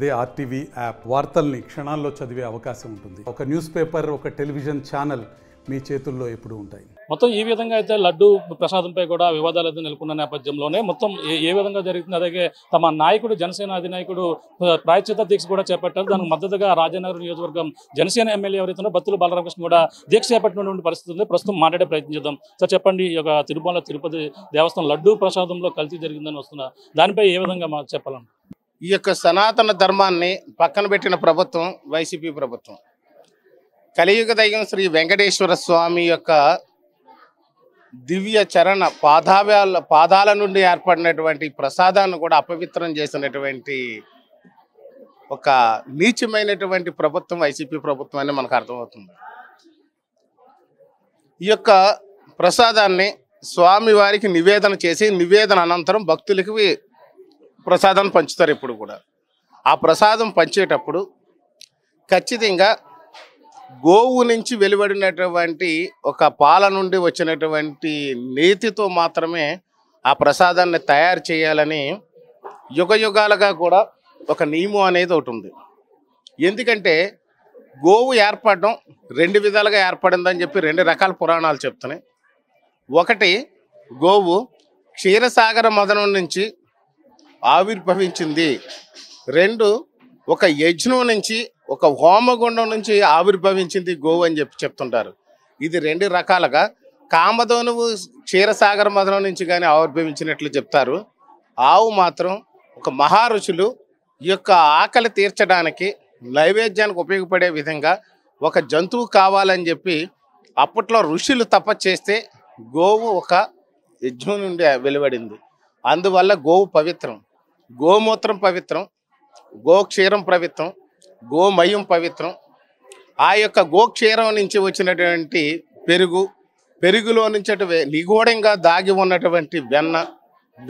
అదే RTV app వార్తల్ని క్షణాల్లో చదివే అవకాశం ఉంటుంది. ఒక న్యూస్ పేపర్, ఒక టెలివిజన్ ఛానల్ మీ చేతుల్లో ఎప్పుడూ ఉంటాయి. మొత్తం ఈ విధంగా అయితే లడ్డు ప్రసాదంపై కూడా వివాదాలు అయితే నెలకొన్న నేపథ్యంలోనే మొత్తం ఏ విధంగా జరుగుతుంది. అలాగే తమ నాయకుడు జనసేన అధినాయకుడు ప్రాయశ్చిత్త దీక్ష కూడా చేపట్టారు. దానికి మద్దతుగా రాజనగర్ నియోజకవర్గం జనసేన ఎమ్మెల్యే ఎవరైతే బత్తుల బాలరామకృష్ణ కూడా దీక్ష చేపట్టినటువంటి పరిస్థితి ఉంది. ప్రస్తుతం మాట్లాడే ప్రయత్నం చేద్దాం. సార్ చెప్పండి, ఈ యొక్క తిరుపతి దేవస్థానం లడ్డు ప్రసాదంలో కల్తీ జరిగిందని వస్తున్నా దానిపై ఏ విధంగా మాకు చెప్పాలని? ఈ యొక్క సనాతన ధర్మాన్ని పక్కన పెట్టిన ప్రభుత్వం వైసీపీ ప్రభుత్వం. కలియుగ దైవం శ్రీ వెంకటేశ్వర స్వామి యొక్క దివ్య చరణ పాదాల నుండి ఏర్పడినటువంటి ప్రసాదాన్ని కూడా అపవిత్రం చేసినటువంటి ఒక నీచమైనటువంటి ప్రభుత్వం వైసీపీ ప్రభుత్వం అని మనకు అర్థమవుతుంది. ఈ యొక్క ప్రసాదాన్ని స్వామి వారికి నివేదన చేసి నివేదన అనంతరం భక్తులకి ప్రసాదం పంచుతారు. ఇప్పుడు కూడా ఆ ప్రసాదం పంచేటప్పుడు ఖచ్చితంగా గోవు నుంచి వెలువడినటువంటి ఒక పాల నుండి వచ్చినటువంటి నేతితో మాత్రమే ఆ ప్రసాదాన్ని తయారు చేయాలని యుగాలుగా కూడా ఒక నియమం అనేది ఒకటి ఉంది. ఎందుకంటే గోవు ఏర్పడడం రెండు విధాలుగా ఏర్పడిందని చెప్పి రెండు రకాల పురాణాలు చెప్తున్నాయి. ఒకటి, గోవు క్షీరసాగర మదనం నుంచి ఆవిర్భవించింది. రెండు, ఒక యజ్ఞం నుంచి ఒక హోమగుండం నుంచి ఆవిర్భవించింది గోవు అని చెప్తుంటారు. ఇది రెండు రకాలుగా కామధేనువు క్షీరసాగర మదనం నుంచి కానీ ఆవిర్భవించినట్లు చెప్తారు. ఆవు మాత్రం ఒక మహారుషులు ఈ యొక్క ఆకలి తీర్చడానికి నైవేద్యానికి ఉపయోగపడే విధంగా ఒక జంతువు కావాలని చెప్పి అప్పట్లో ఋషులు తపస్సు చేస్తే గోవు ఒక యజ్ఞం నుండి వెలువడింది. అందువల్ల గోవు పవిత్రం, గోమూత్రం పవిత్రం, గోక్షీరం పవిత్రం, గోమయం పవిత్రం. ఆ యొక్క గోక్షీరం నుంచి వచ్చినటువంటి పెరుగులో నుంచి నిగూఢంగా దాగి ఉన్నటువంటి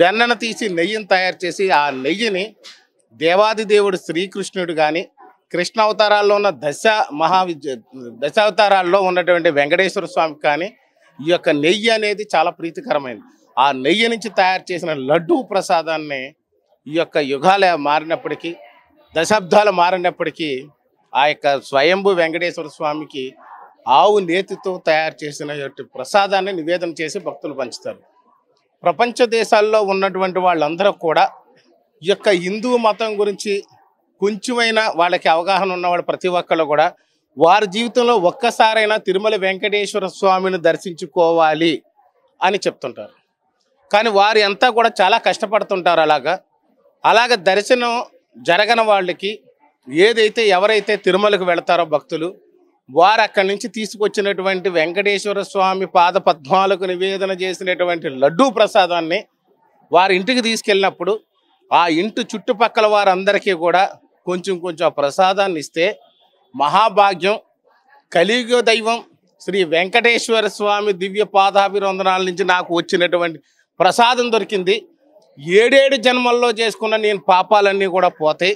వెన్నను తీసి నెయ్యిని తయారు చేసి ఆ నెయ్యిని దేవాది దేవుడు శ్రీకృష్ణుడు కానీ కృష్ణ అవతారాల్లో ఉన్న దశావతారాల్లో ఉన్నటువంటి వెంకటేశ్వర స్వామికి కానీ ఈ యొక్క నెయ్యి అనేది చాలా ప్రీతికరమైనది. ఆ నెయ్యి నుంచి తయారు చేసిన లడ్డూ ప్రసాదాన్ని ఈ యొక్క యుగాలు మారినప్పటికీ దశాబ్దాలు మారినప్పటికీ ఆ యొక్క స్వయంభూ వెంకటేశ్వర స్వామికి ఆవు నేతితో తయారు చేసిన ప్రసాదాన్ని నివేదన చేసి భక్తులు పంచుతారు. ప్రపంచ దేశాల్లో ఉన్నటువంటి వాళ్ళందరూ కూడా ఈ యొక్క హిందూ మతం గురించి కొంచెమైనా వాళ్ళకి అవగాహన ఉన్నవాళ్ళు ప్రతి ఒక్కళ్ళు కూడా వారి జీవితంలో ఒక్కసారైనా తిరుమల వెంకటేశ్వర స్వామిని దర్శించుకోవాలి అని చెప్తుంటారు. కానీ వారు అంతా కూడా చాలా కష్టపడుతుంటారు. అలాగ దర్శనం జరగని వాళ్ళకి ఎవరైతే తిరుమలకు వెళతారో భక్తులు, వారు అక్కడి నుంచి తీసుకొచ్చినటువంటి వెంకటేశ్వర స్వామి పాద పద్మాలకు నివేదన చేసినటువంటి లడ్డూ ప్రసాదాన్ని వారి ఇంటికి తీసుకెళ్ళినప్పుడు ఆ ఇంటి చుట్టుపక్కల వారందరికీ కూడా కొంచెం ఆ ప్రసాదాన్ని ఇస్తే మహాభాగ్యం. కలియుగ దైవం శ్రీ వెంకటేశ్వర స్వామి దివ్య పాదాభివందనాల నుంచి నాకు వచ్చినటువంటి ప్రసాదం దొరికింది. 7 జన్మల్లో చేసుకున్న నేను పాపాలన్నీ కూడా పోతాయి.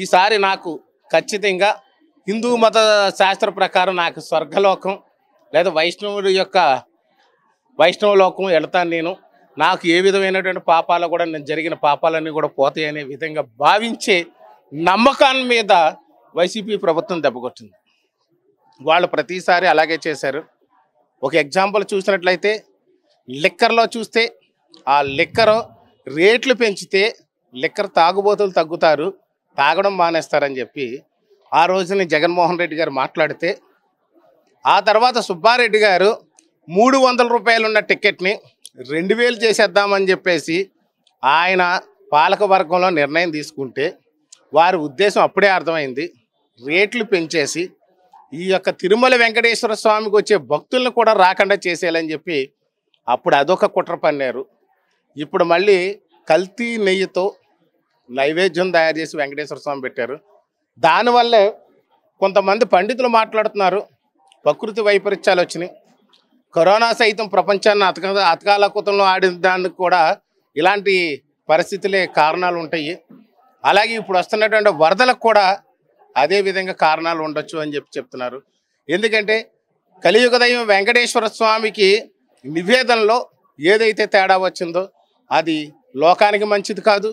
ఈసారి నాకు ఖచ్చితంగా హిందూ మత శాస్త్ర ప్రకారం నాకు స్వర్గలోకం లేదా వైష్ణవ లోకం వెళతాను. నాకు ఏ విధమైనటువంటి పాపాలు కూడా నేను జరిగిన పాపాలన్నీ కూడా పోతాయి అనే విధంగా భావించే నమ్మకాన్ని మీద వైసీపీ ప్రభుత్వం దెబ్బకొట్టింది. వాళ్ళు ప్రతిసారి అలాగే చేశారు. ఒక ఎగ్జాంపుల్ చూసినట్లయితే లిక్కర్లో చూస్తే ఆ లిక్కర్ రేట్లు పెంచితే లిక్కర్ తాగుబోతులు తగ్గుతారు, తాగడం మానేస్తారని చెప్పి ఆ రోజుని జగన్మోహన్ రెడ్డి గారు మాట్లాడితే, ఆ తర్వాత సుబ్బారెడ్డి గారు 300 రూపాయలు ఉన్న టికెట్ని 2000 చేసేద్దామని చెప్పేసి ఆయన పాలక వర్గంలో నిర్ణయం తీసుకుంటే వారి ఉద్దేశం అప్పుడే అర్థమైంది. రేట్లు పెంచేసి ఈ యొక్క తిరుమల వెంకటేశ్వర స్వామికి వచ్చే భక్తులను కూడా రాకుండా చేసేయాలని చెప్పి అప్పుడు అదొక కుట్ర పన్నారు. ఇప్పుడు మళ్ళీ కల్తీ నెయ్యితో నైవేద్యం తయారు చేసి వెంకటేశ్వర స్వామి పెట్టారు. దానివల్లే కొంతమంది పండితులు మాట్లాడుతున్నారు, ప్రకృతి వైపరీత్యాలు వచ్చినాయి, కరోనా సైతం ప్రపంచాన్ని అతకాలకుతంలో ఆడిన దానికి కూడా ఇలాంటి పరిస్థితులే కారణాలు ఉంటాయి. అలాగే ఇప్పుడు వస్తున్నటువంటి వరదలకు కూడా అదే విధంగా కారణాలు ఉండొచ్చు అని చెప్తున్నారు. ఎందుకంటే కలియుగ దైవం వెంకటేశ్వర స్వామికి నివేదనలో ఏదైతే తేడా వచ్చిందో అది లోకానికి మంచిది కాదు,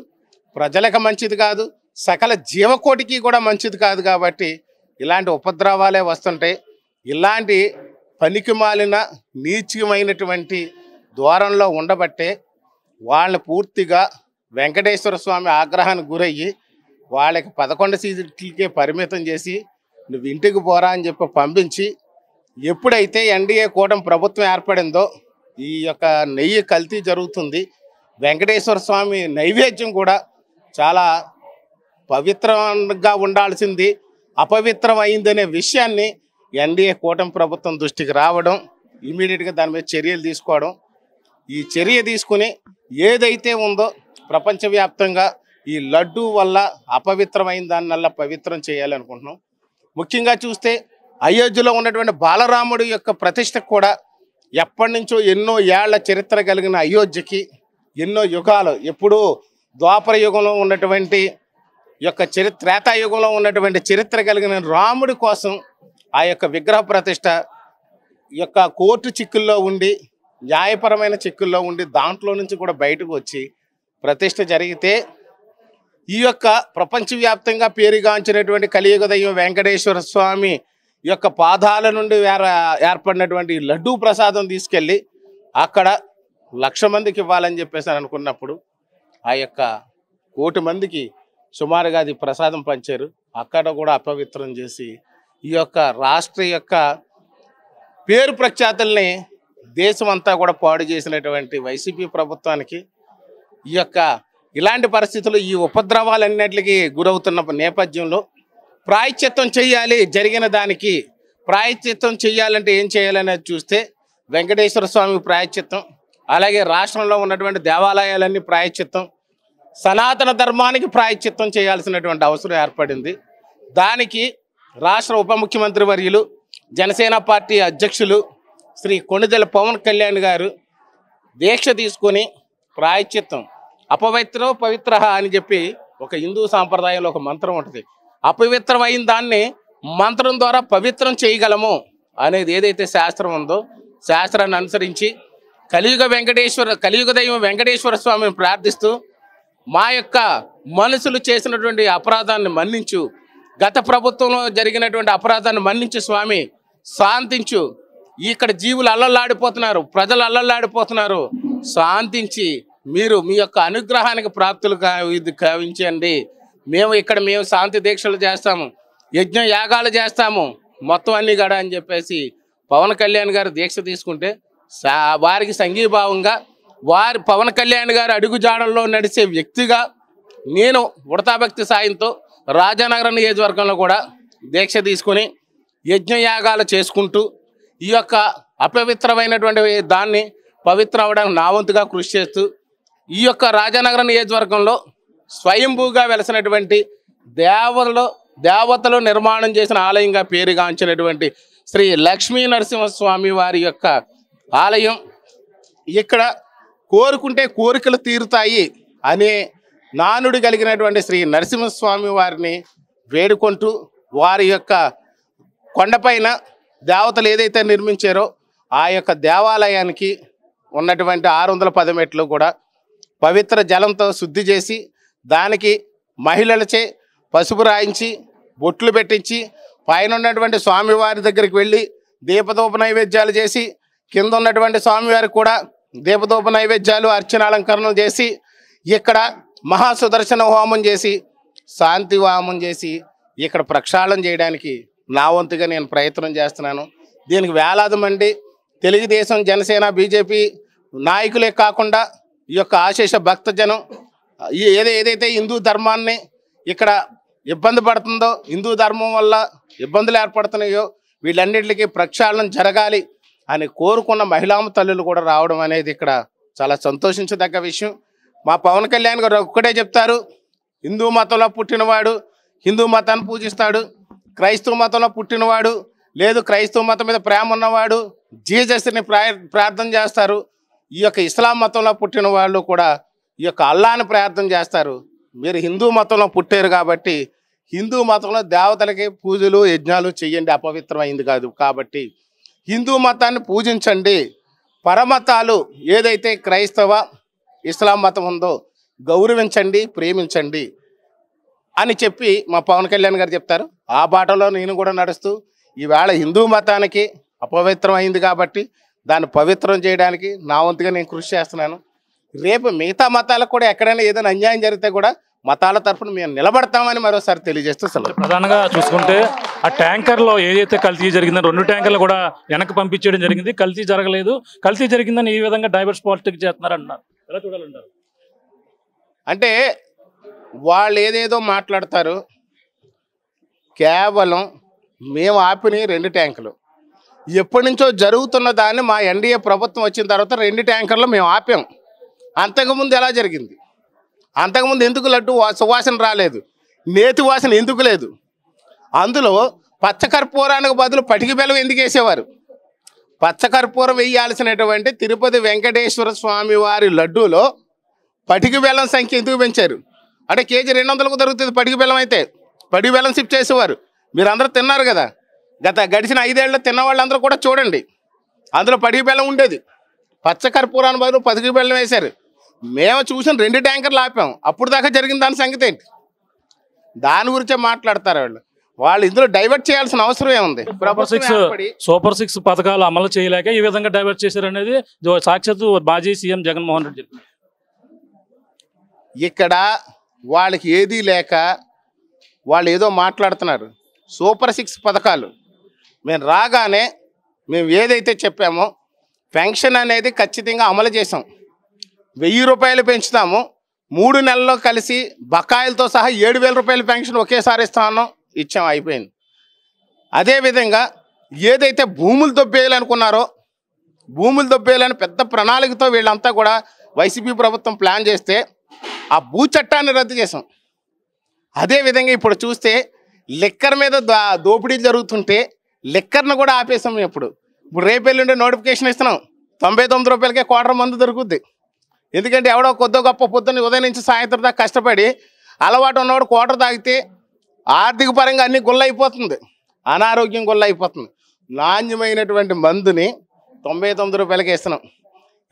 ప్రజలకు మంచిది కాదు, సకల జీవకోటికి కూడా మంచిది కాదు. కాబట్టి ఇలాంటి ఉపద్రవాలే వస్తుంటాయి. ఇలాంటి పనికిమాలిన నీచమైనటువంటి ధోరణిలో ఉండబట్టే వాళ్ళని పూర్తిగా వెంకటేశ్వర స్వామి ఆగ్రహానికి గురయ్యి వాళ్ళకి 11 సీట్లకే పరిమితం చేసి నువ్వు ఇంటికి పోరా అని చెప్పి పంపించి, ఎప్పుడైతే ఎన్డీఏ కూటమి ప్రభుత్వం ఏర్పడిందో ఈ యొక్క నెయ్యి కల్తీ జరుగుతుంది. వెంకటేశ్వర స్వామి నైవేద్యం కూడా చాలా పవిత్రంగా ఉండాల్సింది అపవిత్రం అయిందనే విషయాన్ని ఎన్డీఏ కూటమి ప్రభుత్వం దృష్టికి రావడం, ఇమీడియట్గా దాని మీద చర్యలు తీసుకోవడం, ఈ చర్య తీసుకుని ఏదైతే ఉందో ప్రపంచవ్యాప్తంగా ఈ లడ్డు వల్ల అపవిత్రమైన దానివల్ల పవిత్రం చేయాలనుకుంటున్నాం. ముఖ్యంగా చూస్తే అయోధ్యలో ఉన్నటువంటి బాలరాముడి యొక్క ప్రతిష్టకు కూడా ఎప్పటి నుంచో ఎన్నో ఏళ్ల చరిత్ర కలిగిన అయోధ్యకి ఎన్నో యుగాలు, ఎప్పుడూ ద్వాపర యుగంలో ఉన్నటువంటి యొక్క త్రేతాయుగంలో ఉన్నటువంటి చరిత్ర కలిగిన రాముడి కోసం ఆ యొక్క విగ్రహ ప్రతిష్ట యొక్క కోర్టు చిక్కుల్లో ఉండి, న్యాయపరమైన చిక్కుల్లో ఉండి దాంట్లో నుంచి కూడా బయటకు వచ్చి ప్రతిష్ట జరిగితే ఈ యొక్క ప్రపంచవ్యాప్తంగా పేరుగాంచినటువంటి కలియుగ దైవం వెంకటేశ్వర స్వామి యొక్క పాదాల నుండి ఏర్పడినటువంటి లడ్డూ ప్రసాదం తీసుకెళ్ళి అక్కడ 1,00,000 మందికి ఇవ్వాలని చెప్పేసి అనుకున్నప్పుడు ఆ యొక్క 1,00,00,000 మందికి సుమారుగా అది ప్రసాదం పంచారు. అక్కడ కూడా అపవిత్రం చేసి ఈ యొక్క రాష్ట్ర యొక్క పేరు ప్రఖ్యాతుల్ని దేశం అంతా కూడా పాడు చేసినటువంటి వైసీపీ ప్రభుత్వానికి ఈ యొక్క ఇలాంటి పరిస్థితులు, ఈ ఉపద్రవాలన్నిటికీ గురవుతున్న నేపథ్యంలో ప్రాయశ్చిత్తం చేయాలి. జరిగిన దానికి ప్రాయశ్చిత్తం చేయాలంటే ఏం చేయాలనేది చూస్తే వెంకటేశ్వర స్వామి ప్రాయశ్చిత్తం, అలాగే రాష్ట్రంలో ఉన్నటువంటి దేవాలయాలన్నీ ప్రాయశ్చిత్తం, సనాతన ధర్మానికి ప్రాయశ్చిత్తం చేయాల్సినటువంటి అవసరం ఏర్పడింది. దానికి రాష్ట్ర ఉప ముఖ్యమంత్రి వర్యులు, జనసేన పార్టీ అధ్యక్షులు శ్రీ కొణిదెల పవన్ కళ్యాణ్ గారు దీక్ష తీసుకొని ప్రాయశ్చిత్తం, అపవిత్రో పవిత్ర అని చెప్పి ఒక హిందూ సాంప్రదాయంలో ఒక మంత్రం ఉంటుంది. అపవిత్రమైన దాన్ని మంత్రం ద్వారా పవిత్రం చేయగలము అనేది ఏదైతే శాస్త్రం ఉందో, శాస్త్రాన్ని అనుసరించి కలియుగ దైవం వెంకటేశ్వర స్వామిని ప్రార్థిస్తూ మా యొక్క మనుషులు చేసినటువంటి అపరాధాన్ని మన్నించు, గత ప్రభుత్వంలో జరిగినటువంటి అపరాధాన్ని మన్నించు స్వామి, శాంతించు, ఇక్కడ జీవులు అల్లల్లాడిపోతున్నారు, ప్రజలు అల్లల్లాడిపోతున్నారు, శాంతించి మీరు మీ యొక్క అనుగ్రహానికి ప్రాప్తులు కావించండి. మేము శాంతి దీక్షలు చేస్తాము, యజ్ఞ యాగాలు చేస్తాము, మొత్తం అన్ని గడ అని చెప్పేసి పవన్ కళ్యాణ్ గారు దీక్ష తీసుకుంటే వారికి సంఘీభావంగా పవన్ కళ్యాణ్ గారు అడుగుజాడల్లో నడిచే వ్యక్తిగా నేను ఉడతాభక్తి సాయంతో రాజానగరం నియోజకవర్గంలో కూడా దీక్ష తీసుకుని యజ్ఞయాగాలు చేసుకుంటూ ఈ యొక్క అపవిత్రమైనటువంటి దాన్ని పవిత్రం అవ్వడానికి నా వంతుగా కృషి చేస్తూ ఈ యొక్క రాజానగరం నియోజకవర్గంలో స్వయంభూగా వెలసినటువంటి దేవతలు నిర్మాణం చేసిన ఆలయంగా పేరుగాంచినటువంటి శ్రీ లక్ష్మీ నరసింహస్వామి వారి యొక్క ఆలయం. ఇక్కడ కోరుకుంటే కోరికలు తీరుతాయి అనే నానుడి కలిగినటువంటి శ్రీ నరసింహస్వామి వారిని వేడుకుంటూ వారి యొక్క కొండపైన దేవతలు ఏదైతే నిర్మించారో ఆ యొక్క దేవాలయానికి ఉన్నటువంటి 610 మెట్లు కూడా పవిత్ర జలంతో శుద్ధి చేసి దానికి మహిళలచే పసుపు రాయించి బొట్లు పెట్టించి పైన ఉన్నటువంటి స్వామివారి దగ్గరికి వెళ్ళి దీపదూప నైవేద్యాలు చేసి కింద ఉన్నటువంటి స్వామివారికి కూడా దీపదూప నైవేద్యాలు అర్చనాలంకరణలు చేసి ఇక్కడ మహాసుదర్శన హోమం చేసి శాంతి హోమం చేసి ఇక్కడ ప్రక్షాళన చేయడానికి నా వంతుగా నేను ప్రయత్నం చేస్తున్నాను. దీనికి వేలాది మంది తెలుగుదేశం, జనసేన, బీజేపీ నాయకులే కాకుండా ఈ యొక్క ఆశేష భక్తజనం ఏదైతే హిందూ ధర్మాన్ని ఇక్కడ ఇబ్బంది పడుతుందో, హిందూ ధర్మం వల్ల ఇబ్బందులు ఏర్పడుతున్నాయో వీళ్ళన్నిటికీ ప్రక్షాళన జరగాలి అని కోరుకున్న మహిళామ తల్లులు కూడా రావడం అనేది ఇక్కడ చాలా సంతోషించదగ్గ విషయం. మా పవన్ కళ్యాణ్ గారు ఒక్కటే చెప్తారు, హిందూ మతంలో పుట్టినవాడు హిందూ మతాన్ని పూజిస్తాడు, క్రైస్తవ మతంలో పుట్టినవాడు లేదు క్రైస్తవ మతం మీద ప్రేమ ఉన్నవాడు జీసస్ని ప్రార్థన చేస్తారు, ఈ యొక్క ఇస్లాం మతంలో పుట్టిన వాళ్ళు కూడా ఈ యొక్క అల్లాని ప్రార్థన చేస్తారు. మీరు హిందూ మతంలో పుట్టారు కాబట్టి హిందూ మతంలో దేవతలకి పూజలు యజ్ఞాలు చెయ్యండి, అపవిత్రమైంది కాదు. కాబట్టి హిందూ మతాన్ని పూజించండి, పరమతాలు ఏదైతే క్రైస్తవ ఇస్లాం మతం ఉందో గౌరవించండి, ప్రేమించండి అని చెప్పి మా పవన్ కళ్యాణ్ గారు చెప్తారు. ఆ బాటలో నేను కూడా నడుస్తూ ఈవేళ హిందూ మతానికి అపవిత్రం అయింది కాబట్టి దాన్ని పవిత్రం చేయడానికి నా వంతుగా నేను కృషి చేస్తున్నాను. రేపు మిగతా మతాలకు కూడా ఎక్కడైనా ఏదైనా అన్యాయం జరిగితే కూడా మతాల తరఫున మేము నిలబడతామని మరోసారి తెలియజేస్తూ సెలవు. ప్రధానంగా చూసుకుంటే ఆ ట్యాంకర్లో ఏదైతే కల్తీ జరిగిందో 2 ట్యాంకర్లు కూడా వెనక్కి పంపించడం జరిగింది. కల్తీ జరగలేదు, కల్తీ జరిగిందని ఈ విధంగా డైవర్స్ పాలిటిక్స్ చేస్తున్నారంటున్నారు. ఎలా చూడాలంటారు? అంటే వాళ్ళు ఏదేదో మాట్లాడతారు. కేవలం మేము ఆపిన 2 ట్యాంకులు ఎప్పటి నుంచో జరుగుతున్న దాన్ని మా ఎన్డీఏ ప్రభుత్వం వచ్చిన తర్వాత 2 ట్యాంకర్లు మేము ఆపాం. అంతకుముందు ఎలా జరిగింది? అంతకుముందు ఎందుకు లడ్డు సువాసన రాలేదు? నేతి వాసన ఎందుకు లేదు? అందులో పచ్చకర్పూరానికి బదులు పటికి బెల్లం ఎందుకు వేసేవారు? పచ్చకర్పూరం వేయాల్సినటువంటి తిరుపతి వెంకటేశ్వర స్వామి వారి లడ్డూలో పటికి బెల్లం సంఖ్య ఎందుకు పెంచారు? అంటే కేజీ 200కు దొరుకుతుంది పటికి బెల్లం అయితే. పటికి బెల్లం షిఫ్ట్ చేసేవారు. మీరు అందరూ తిన్నారు కదా, గడిచిన 5 ఏళ్ళు తిన్న వాళ్ళందరూ కూడా చూడండి, అందులో పటికి బెల్లం ఉండేది. పచ్చకర్పూరాన్ని బదులు పటికి బెల్లం వేశారు. మేము చూసిన 2 ట్యాంకర్లు ఆపాం. అప్పుడు దాకా జరిగిన దాని సంగతి ఏంటి? దాని గురించే మాట్లాడతారు వాళ్ళు ఇందులో డైవర్ట్ చేయాల్సిన అవసరం ఏముంది? సూపర్ 6 పథకాలు అమలు చేయలేక ఈ విధంగా డైవర్ట్ చేశారనేది సాక్షాత్తు మాజీ సీఎం జగన్మోహన్ రెడ్డి చెప్పారు. ఇక్కడ వాళ్ళకి ఏదీ లేక వాళ్ళు ఏదో మాట్లాడుతున్నారు. సూపర్ 6 పథకాలు మేము రాగానే మేము ఏదైతే చెప్పామో పెన్షన్ అనేది ఖచ్చితంగా అమలు చేసాం. 1000 రూపాయలు పెంచుతాము. 3 నెలల్లో కలిసి బకాయిలతో సహా 7000 రూపాయల పెన్షన్ ఒకేసారి ఇచ్చాం, అయిపోయింది. అదేవిధంగా ఏదైతే భూములు దొబ్బేయాలనుకున్నారో భూములు దొబ్బేయాలని పెద్ద ప్రణాళికతో వీళ్ళంతా కూడా వైసీపీ ప్రభుత్వం ప్లాన్ చేస్తే ఆ భూ చట్టాన్ని రద్దు చేసాం. అదేవిధంగా ఇప్పుడు చూస్తే లిక్కర్ మీద దోపిడీ జరుగుతుంటే లిక్కర్ను కూడా ఆపేసాం. ఇప్పుడు రేపెల్లుండే నోటిఫికేషన్ ఇస్తున్నాం. 99 రూపాయలకే క్వార్టర్ మందు దొరుకుద్ది. ఎందుకంటే ఎవడో కొద్దో గొప్ప పొద్దున్న ఉదయం నుంచి సాయంత్రం దాకా కష్టపడి అలవాటు ఉన్నవాడు క్వార్టర్ తాగితే ఆర్థిక పరంగా అన్ని గుల్లైపోతుంది, అనారోగ్యం గుల్లైపోతుంది. నాణ్యమైనటువంటి మందుని 99 రూపాయలకి ఇస్తున్నాం.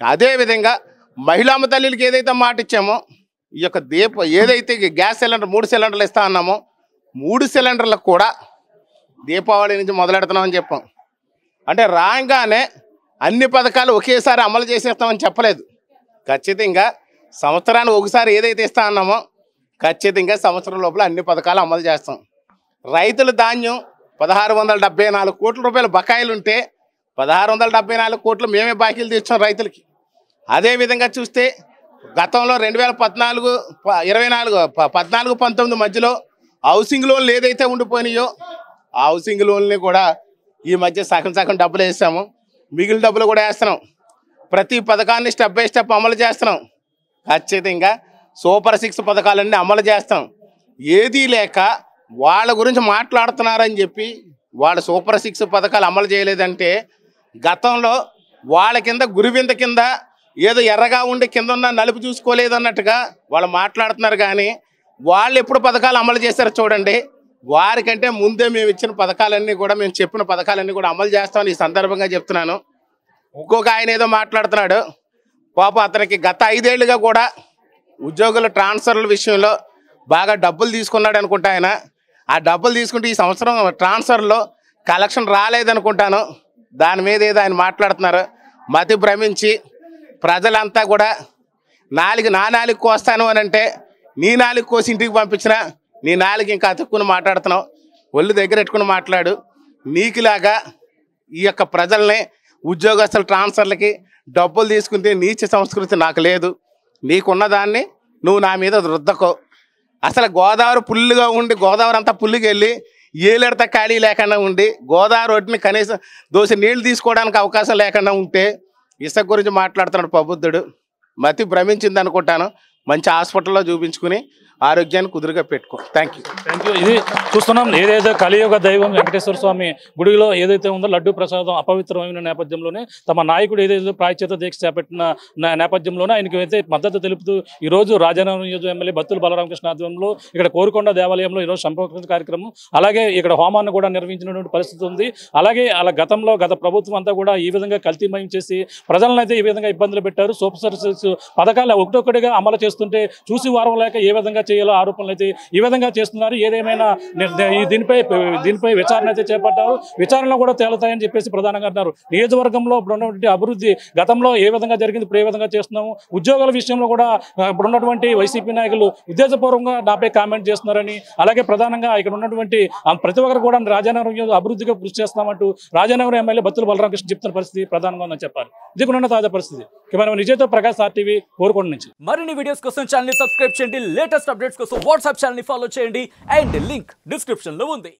అదేవిధంగా మహిళామ తల్లికి ఏదైతే మాట ఇచ్చామో ఈ యొక్క ఏదైతే గ్యాస్ సిలిండర్ 3 సిలిండర్లు ఇస్తా అన్నామో 3 సిలిండర్లకు కూడా దీపావళి నుంచి మొదలెడుతున్నామని చెప్పాం. అంటే రాగానే అన్ని పథకాలు ఒకేసారి అమలు చేసేస్తామని చెప్పలేదు. ఖచ్చితంగా సంవత్సరానికి ఒకసారి ఏదైతే ఇస్తా అన్నామో ఖచ్చితంగా సంవత్సరం లోపల అన్ని పథకాలు అమలు చేస్తాం. రైతుల ధాన్యం 1674 కోట్ల రూపాయల బకాయిలు ఉంటే 1674 కోట్లు మేమే బాకీలు తీర్చాం రైతులకి. అదేవిధంగా చూస్తే గతంలో 2014-19 మధ్యలో హౌసింగ్ లోన్లు ఏదైతే ఉండిపోయినాయో ఆ హౌసింగ్ లోన్లని కూడా ఈ మధ్య సగం డబ్బులు వేస్తాము. మిగిలిన డబ్బులు కూడా వేస్తున్నాం. ప్రతి పథకాన్ని స్టెప్ బై స్టెప్ అమలు చేస్తున్నాం. ఖచ్చితంగా సూపర్ 6 పథకాలన్నీ అమలు చేస్తాం. ఏదీ లేక వాళ్ళ గురించి మాట్లాడుతున్నారని చెప్పి వాళ్ళు సూపర్ 6 పథకాలు అమలు చేయలేదంటే గతంలో వాళ్ళ కింద గురువింద కింద ఏదో ఎర్రగా ఉండి కింద ఉన్న నలుపు చూసుకోలేదు అన్నట్టుగా వాళ్ళు మాట్లాడుతున్నారు. కానీ వాళ్ళు ఎప్పుడు పథకాలు అమలు చేశారో చూడండి. వారికంటే ముందే మేము ఇచ్చిన పథకాలన్నీ కూడా మేము చెప్పిన పథకాలన్నీ కూడా అమలు చేస్తామని ఈ సందర్భంగా చెప్తున్నాను. ఇంకొక ఆయన ఏదో మాట్లాడుతున్నాడు. పాపం అతనికి గత 5 ఏళ్ళుగా కూడా ఉద్యోగుల ట్రాన్స్ఫర్ల విషయంలో బాగా డబ్బులు తీసుకున్నాడు అనుకుంటా. ఆయన ఆ డబ్బులు తీసుకుంటే ఈ సంవత్సరం ట్రాన్స్ఫర్లో కలెక్షన్ రాలేదనుకుంటాను. దాని మీద ఏదో ఆయన మాట్లాడుతున్నారు. మతి భ్రమించి ప్రజలంతా కూడా నా నాలుగు కోస్తాను అని అంటే నీ 4 కోసి ఇంటికి పంపించినా నీ 4 ఇంకా అతుక్కుని మాట్లాడుతున్నావు. ఒళ్ళు దగ్గర పెట్టుకుని మాట్లాడు. నీకులాగా ఈ యొక్క ప్రజల్ని ఉద్యోగస్తుల ట్రాన్స్ఫర్లకి డబ్బులు తీసుకుంటే నీచ సంస్కృతి నాకు లేదు. నీకున్న దాన్ని నువ్వు నా మీద రుద్దకో. అసలు గోదావరి పుల్లుగా ఉండి గోదావరి అంతా పుల్లుగా వెళ్ళి ఏలెడతా ఖాళీ లేకుండా ఉండి గోదావరి ఒడ్డుని కనీసం దోశ నీళ్లు తీసుకోవడానికి అవకాశం లేకుండా ఉంటే ఇసుక గురించి మాట్లాడుతున్నాడు ప్రబుద్ధుడు. మతి భ్రమించింది అనుకుంటాను. మంచి హాస్పిటల్లో చూపించుకుని ఆరోగ్యాన్ని కుదురుగా పెట్టుకో. Thank you. ఇది చూస్తున్నాం. ఏదైతే కలియుగ దైవం వెంకటేశ్వర స్వామి గుడిలో ఏదైతే ఉందో లడ్డు ప్రసాదం అపవిత్రమైన నేపథ్యంలోనే తమ నాయకుడు ఏదైతే ప్రాయశ్చిత్త దీక్ష చేపట్టిన నేపథ్యంలోనే ఆయనకి అయితే మద్దతు తెలుపుతూ ఈరోజు రాజానగరం నియోజక ఎమ్మెల్యే బత్తుల బలరామకృష్ణ ఆధ్వర్యంలో ఇక్కడ కోరుకొండ దేవాలయంలో ఈరోజు సంపర్క కార్యక్రమం, అలాగే ఇక్కడ హోమాన్ని కూడా నిర్వహించినటువంటి పరిస్థితి ఉంది. అలాగే అలా గత ప్రభుత్వం అంతా కూడా ఈ విధంగా కల్తీమయం చేసి ప్రజలను అయితే ఈ విధంగా ఇబ్బందులు పెట్టారు. సూపర్ 6 పథకాలు ఒక్కొక్కటిగా అమలు చేస్తుంటే చూసి వారం లేక ఏ విధంగా చేయాలో ఆరోపణలు అయితే ఈ విధంగా చేస్తున్నారు. ఏదేమైనా దీనిపై విచారణ అయితే చేపట్టారు. విచారణలో కూడా తేలుతాయని చెప్పేసి ప్రధానంగా అంటున్నారు. నియోజకవర్గంలో ఇప్పుడు ఉన్నటువంటి అభివృద్ధి గతంలో ఏ విధంగా జరిగింది, ఇప్పుడు ఏ విధంగా చేస్తున్నాము, ఉద్యోగాల విషయంలో కూడా ఇప్పుడు ఉన్నటువంటి వైసీపీ నాయకులు ఉద్దేశపూర్వకంగా నాపై కామెంట్ చేస్తున్నారని, అలాగే ప్రధానంగా ఇక్కడ ఉన్నటువంటి ప్రతి ఒక్కరు కూడా రాజానగరం అభివృద్ధిగా కృషి చేస్తామంటూ రాజానగరం ఎమ్మెల్యే బత్తుల బలరామకృష్ణ చెప్తున్న పరిస్థితి ప్రధానంగా ఉందని చెప్పాలి. ఇది కూడా ఉన్న తాజా పరిస్థితి. కెమెరామెన్ విజయ్తో ప్రకాష్, RTV, కోరుకొండ నుంచి. మరిన్ని వీడియోస్ కోసం ఛానల్ ని సబ్స్క్రైబ్ చేయండి. లేటెస్ట్ అప్డేట్స్ కోసం వాట్సాప్ ఛానల్ ని ఫాలో చేయండి. అండ్ లింక్ డిస్క్రిప్షన్ లో ఉంది.